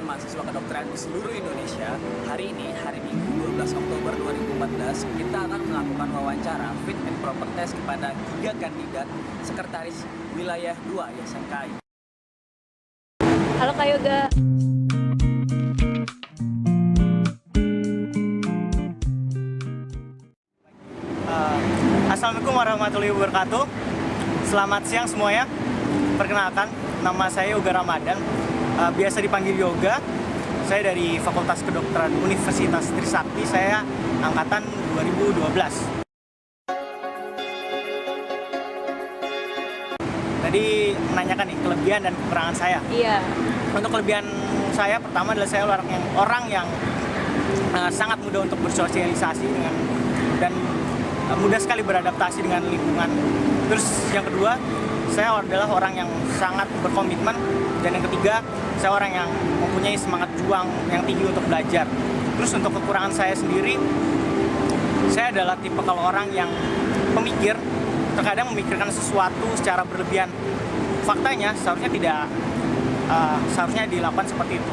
mahasiswa kedokteran di seluruh Indonesia. Hari ini, hari Minggu 12 Oktober 2014, kita akan melakukan wawancara fit and proper test kepada 3 kandidat sekretaris wilayah 2 YSMKI. Halo Kak Yoga. Assalamualaikum warahmatullahi wabarakatuh. Selamat siang semuanya. Perkenalkan, nama saya Yoga Ramadan. Biasa dipanggil Yoga. Saya dari Fakultas Kedokteran Universitas Trisakti. Saya angkatan 2012. Tadi menanyakan nih kelebihan dan kekurangan saya. Iya. Untuk kelebihan saya, pertama adalah saya orang yang sangat mudah untuk bersosialisasi dan mudah sekali beradaptasi dengan lingkungan. Terus yang kedua, saya adalah orang yang sangat berkomitmen. Dan yang ketiga, saya orang yang mempunyai semangat juang yang tinggi untuk belajar. Terus untuk kekurangan saya sendiri, saya adalah tipe kalau orang yang pemikir, terkadang memikirkan sesuatu secara berlebihan. Faktanya seharusnya dilakukan seperti itu.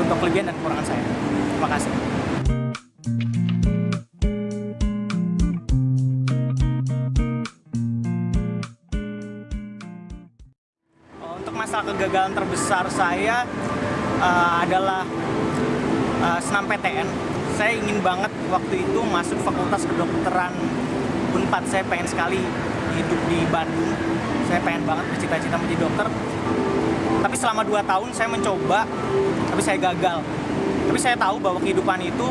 Untuk kelebihan dan kekurangan saya. Terima kasih. Untuk masalah kegagalan terbesar saya adalah senam PTN. Saya ingin banget waktu itu masuk Fakultas Kedokteran Unpad. Saya pengen sekali hidup di Bandung. Saya pengen banget bercita-cita menjadi dokter. Tapi selama 2 tahun saya mencoba, tapi saya gagal. Tapi saya tahu bahwa kehidupan itu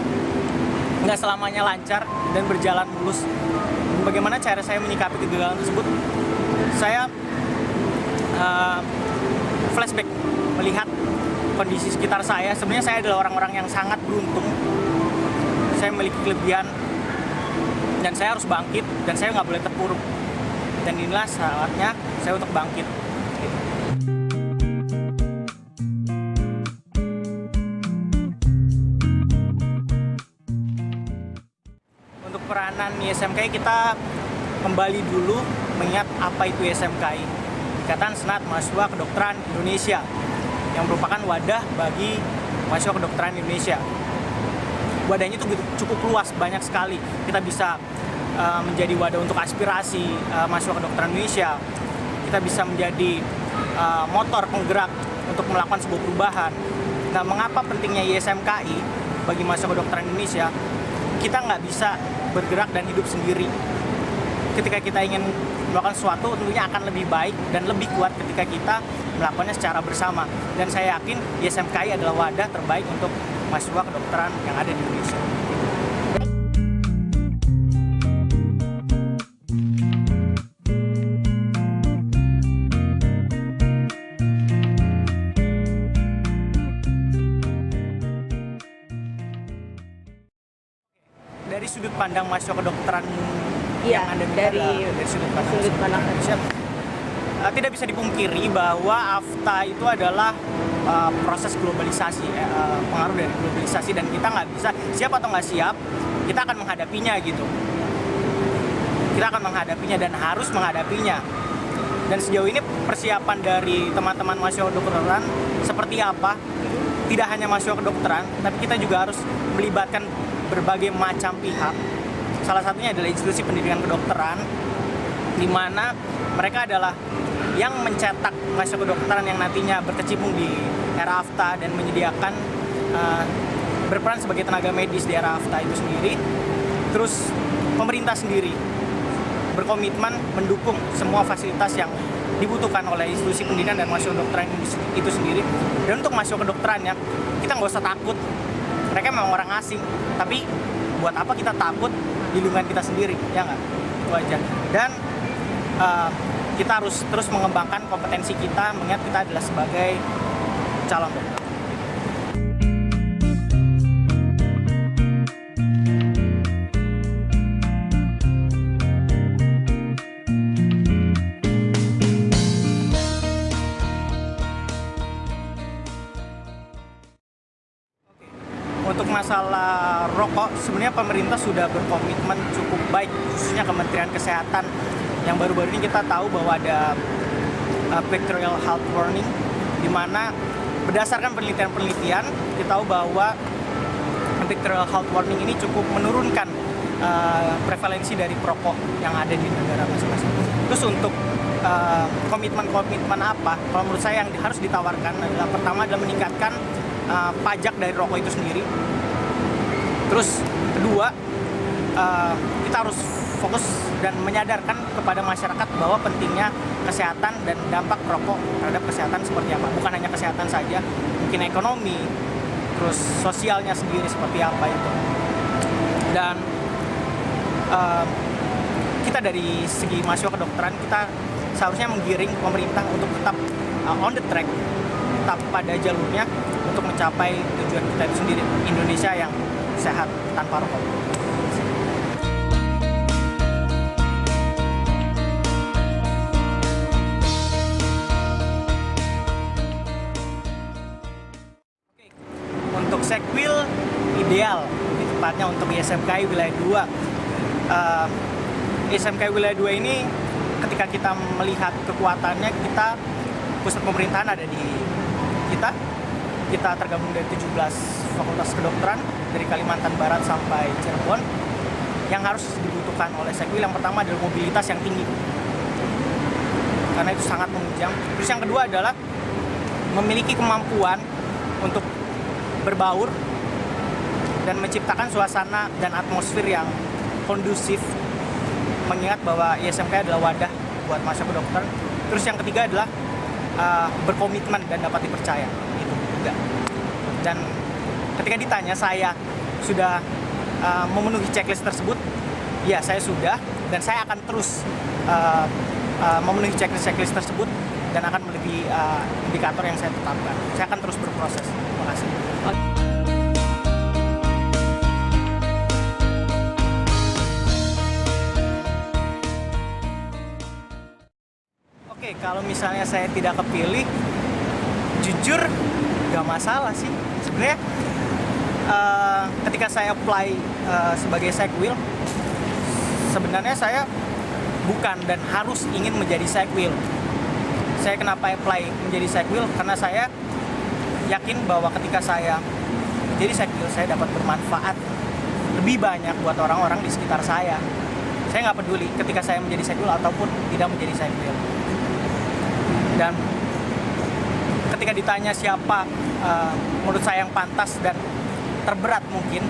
nggak selamanya lancar dan berjalan mulus. Bagaimana cara saya menyikapi kegagalan tersebut? Saya flashback melihat kondisi sekitar saya. Sebenarnya saya adalah orang-orang yang sangat beruntung. Saya memiliki kelebihan dan saya harus bangkit dan saya nggak boleh terpuruk. Dan inilah saatnya saya untuk bangkit. Untuk peranan YSMKI, kita kembali dulu mengingat apa itu YSMKI. Ikatan Senat Mahasiswa Kedokteran Indonesia, yang merupakan wadah bagi mahasiswa kedokteran Indonesia. Wadahnya itu cukup luas, banyak sekali. Kita bisa menjadi wadah untuk aspirasi mahasiswa kedokteran Indonesia. Kita bisa menjadi motor penggerak untuk melakukan sebuah perubahan. Nah, mengapa pentingnya YSMKI bagi mahasiswa kedokteran Indonesia? Kita nggak bisa bergerak dan hidup sendiri. Ketika kita ingin melakukan sesuatu, tentunya akan lebih baik dan lebih kuat ketika kita melakukannya secara bersama. Dan saya yakin YSMKI adalah wadah terbaik untuk mahasiswa kedokteran yang ada di Indonesia. Dari sudut pandang mahasiswa kedokteran yang ada dari sudut pandang Indonesia, tidak bisa dipungkiri bahwa AFTA itu adalah proses globalisasi, pengaruh dari globalisasi, dan kita nggak bisa siap atau nggak siap, kita akan menghadapinya gitu. Kita akan menghadapinya dan harus menghadapinya. Dan sejauh ini persiapan dari teman-teman mahasiswa kedokteran seperti apa? Tidak hanya mahasiswa kedokteran, tapi kita juga harus melibatkan berbagai macam pihak. Salah satunya adalah institusi pendidikan kedokteran, di mana mereka adalah yang mencetak mahasiswa kedokteran yang nantinya berkecimpung di era AFTA dan menyediakan berperan sebagai tenaga medis di era AFTA itu sendiri. Terus pemerintah sendiri berkomitmen mendukung semua fasilitas yang dibutuhkan oleh institusi pendidikan dan mahasiswa kedokteran itu sendiri. Dan untuk mahasiswa kedokterannya, kita nggak usah takut. Mereka memang orang asing, tapi buat apa kita takut di lingkungan kita sendiri, ya nggak? Itu aja. Dan kita harus terus mengembangkan kompetensi kita, mengingat kita adalah sebagai calon dokter. Untuk masalah rokok, sebenarnya pemerintah sudah berkomitmen cukup baik, khususnya Kementerian Kesehatan, yang baru-baru ini kita tahu bahwa ada bacterial health warning, di mana berdasarkan penelitian-penelitian kita tahu bahwa Behavioral health warning ini cukup menurunkan prevalensi dari perokok yang ada di negara masing-masing. Terus untuk komitmen-komitmen apa? Kalau menurut saya yang harus ditawarkan adalah pertama adalah meningkatkan pajak dari rokok itu sendiri. Terus kedua, kita harus fokus dan menyadarkan kepada masyarakat bahwa pentingnya kesehatan dan dampak rokok terhadap kesehatan seperti apa. Bukan hanya kesehatan saja, mungkin ekonomi, terus sosialnya sendiri seperti apa itu. Dan kita dari segi mahasiswa kedokteran, kita seharusnya menggiring pemerintah untuk tetap on the track, tetap pada jalurnya untuk mencapai tujuan kita itu sendiri, Indonesia yang sehat tanpa rokok. Untuk Sekwil ideal, lebih tepatnya untuk ISMKI wilayah 2. ISMKI wilayah 2 ini ketika kita melihat kekuatannya, kita pusat pemerintahan ada di kita tergabung dari 17 fakultas kedokteran dari Kalimantan Barat sampai Cirebon. Yang harus dibutuhkan oleh Sekwil yang pertama adalah mobilitas yang tinggi, karena itu sangat menunjang. Terus yang kedua adalah memiliki kemampuan untuk berbaur dan menciptakan suasana dan atmosfer yang kondusif, mengingat bahwa ISMK adalah wadah buat mahasiswa kedokteran. Terus yang ketiga adalah berkomitmen dan dapat dipercaya, itu juga. Dan ketika ditanya saya sudah memenuhi checklist tersebut, ya saya sudah, dan saya akan terus memenuhi checklist tersebut dan akan melebihi indikator yang saya tetapkan. Saya akan terus berproses. Terima kasih. Oke, kalau misalnya saya tidak kepilih, jujur gak masalah sih. Sebenarnya ketika saya apply sebagai Sekwil, sebenarnya saya bukan dan harus ingin menjadi Sekwil. Saya kenapa apply menjadi Sekwil? Karena saya yakin bahwa ketika saya menjadi Sekwil, saya dapat bermanfaat lebih banyak buat orang-orang di sekitar saya. Saya nggak peduli ketika saya menjadi Sekwil ataupun tidak menjadi Sekwil. Dan ketika ditanya siapa menurut saya yang pantas dan terberat, mungkin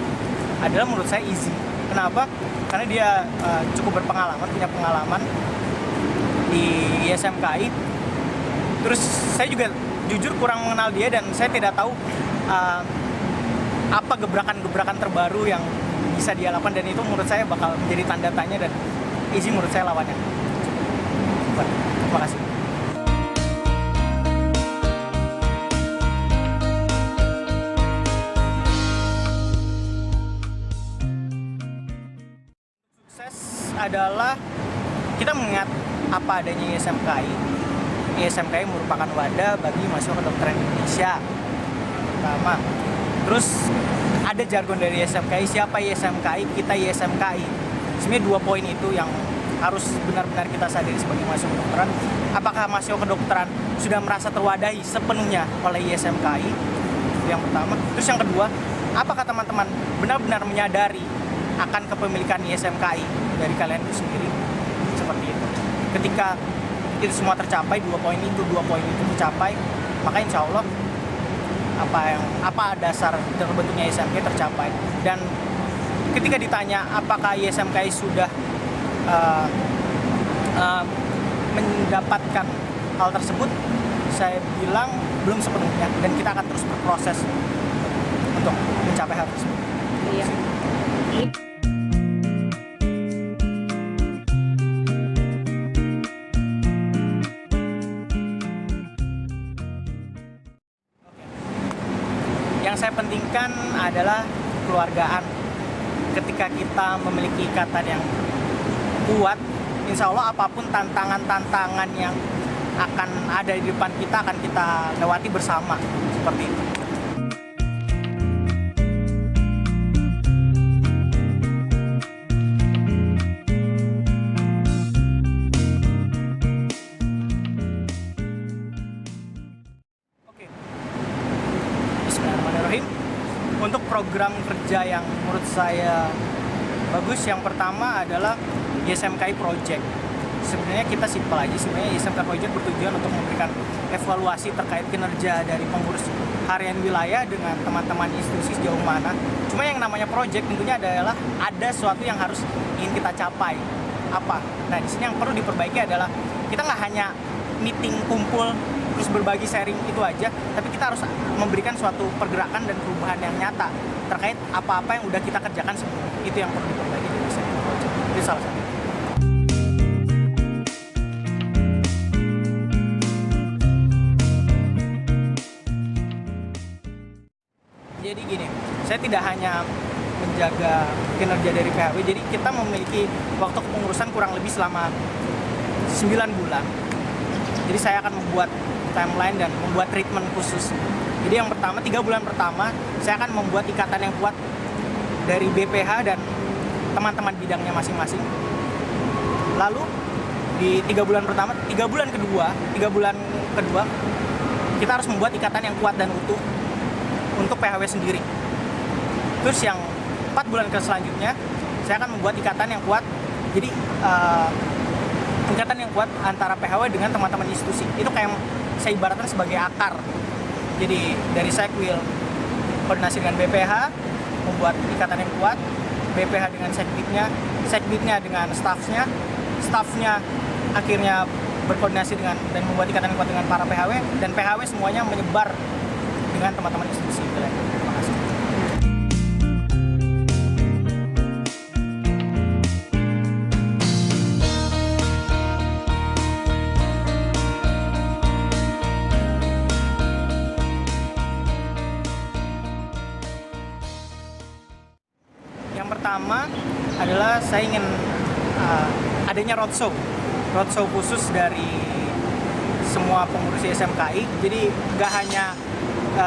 adalah menurut saya Izzy. Kenapa? Karena dia cukup berpengalaman, punya pengalaman di ISMKI. Terus saya juga jujur kurang mengenal dia dan saya tidak tahu apa gebrakan-gebrakan terbaru yang bisa dia lakukan, dan itu menurut saya bakal menjadi tanda tanya, dan Izzy menurut saya lawannya. Terima kasih. Sukses adalah kita mengingat apa adanya ISMKI. ISMKI merupakan wadah bagi mahasiswa kedokteran Indonesia. Pertama, terus ada jargon dari ISMKI, siapa ISMKI, kita ISMKI. Sebenarnya 2 poin itu yang harus benar-benar kita sadari sebagai mahasiswa kedokteran. Apakah mahasiswa kedokteran sudah merasa terwadahi sepenuhnya oleh ISMKI? Itu yang pertama. Terus yang kedua, apakah teman-teman benar-benar menyadari akan kepemilikan ISMKI dari kalian itu sendiri? Seperti itu. Ketika itu semua tercapai, 2 poin itu tercapai, maka insya Allah apa dasar terbentuknya ISMKI tercapai. Dan ketika ditanya apakah ISMKI sudah mendapatkan hal tersebut, saya bilang belum sepenuhnya, dan kita akan terus berproses untuk mencapai hal tersebut. Iya. Yang saya pentingkan adalah kekeluargaan. Ketika kita memiliki ikatan yang kuat, insya Allah apapun tantangan-tantangan yang akan ada di depan kita akan kita lewati bersama, seperti itu. Bismillahirrahmanirrahim. Untuk program kerja yang menurut saya bagus, yang pertama adalah YSMKI Project. Sebenarnya kita simpel aja, sebenarnya YSMKI Project bertujuan untuk memberikan evaluasi terkait kinerja dari pengurus harian wilayah dengan teman-teman institusi sejauh mana. Cuma yang namanya project tentunya adalah ada sesuatu yang harus ingin kita capai. Apa? Nah, di sini yang perlu diperbaiki adalah kita nggak hanya meeting, kumpul, terus berbagi sharing itu aja, tapi kita harus memberikan suatu pergerakan dan perubahan yang nyata terkait apa-apa yang udah kita kerjakan sebelumnya. Itu yang perlu diperbaiki dari YSMKI Project. Itu salah satu. Jadi gini, saya tidak hanya menjaga kinerja dari PHW, jadi kita memiliki waktu kepengurusan kurang lebih selama 9 bulan. Jadi saya akan membuat timeline dan membuat treatment khusus. Jadi yang pertama, 3 bulan pertama, saya akan membuat ikatan yang kuat dari BPH dan teman-teman bidangnya masing-masing. Lalu di 3 bulan pertama, 3 bulan kedua, kita harus membuat ikatan yang kuat dan utuh untuk PHW sendiri. Terus yang 4 bulan selanjutnya, saya akan membuat ikatan yang kuat. Jadi ikatan yang kuat antara PHW dengan teman-teman institusi. Itu kayak saya ibaratkan sebagai akar. Jadi dari Sekwil koordinasi dengan BPH, membuat ikatan yang kuat, BPH dengan Sekbidnya dengan staffnya akhirnya berkoordinasi dengan dan membuat ikatan yang kuat dengan para PHW, dan PHW semuanya menyebar dengan teman-teman institusi. Terima kasih. Yang pertama adalah saya ingin adanya roadshow khusus dari semua pengurus YSMKI. Jadi nggak hanya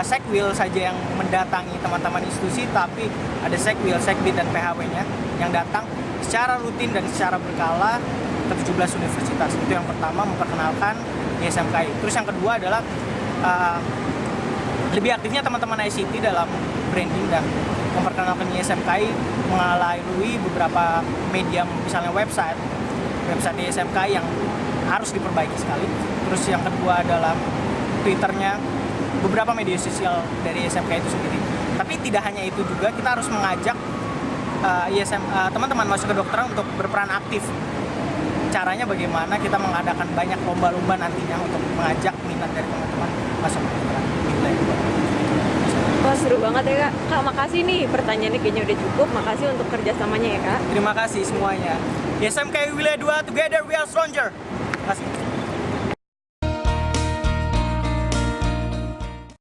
Sekwil saja yang mendatangi teman-teman institusi, tapi ada Sekwil, Sekbid, dan PHW-nya yang datang secara rutin dan secara berkala ke 17 universitas. Itu yang pertama, memperkenalkan YSMKI. Terus yang kedua adalah lebih aktifnya teman-teman ICT dalam branding dan memperkenalkan YSMKI melalui beberapa media, misalnya website YSMKI yang harus diperbaiki sekali. Terus yang kedua adalah Twitternya, beberapa media sosial dari YSMKI itu sendiri. Tapi tidak hanya itu juga, kita harus mengajak teman-teman masuk ke kedokteran untuk berperan aktif. Caranya bagaimana? Kita mengadakan banyak lomba-lomba nantinya untuk mengajak minat dari teman-teman masuk ke kedokteran. Wah, seru banget ya Kak. Kak, makasih nih, pertanyaannya kayaknya udah cukup. Makasih untuk kerjasamanya ya Kak. Terima kasih semuanya. YSMKI Wilayah 2, together we are stronger. Terima kasih.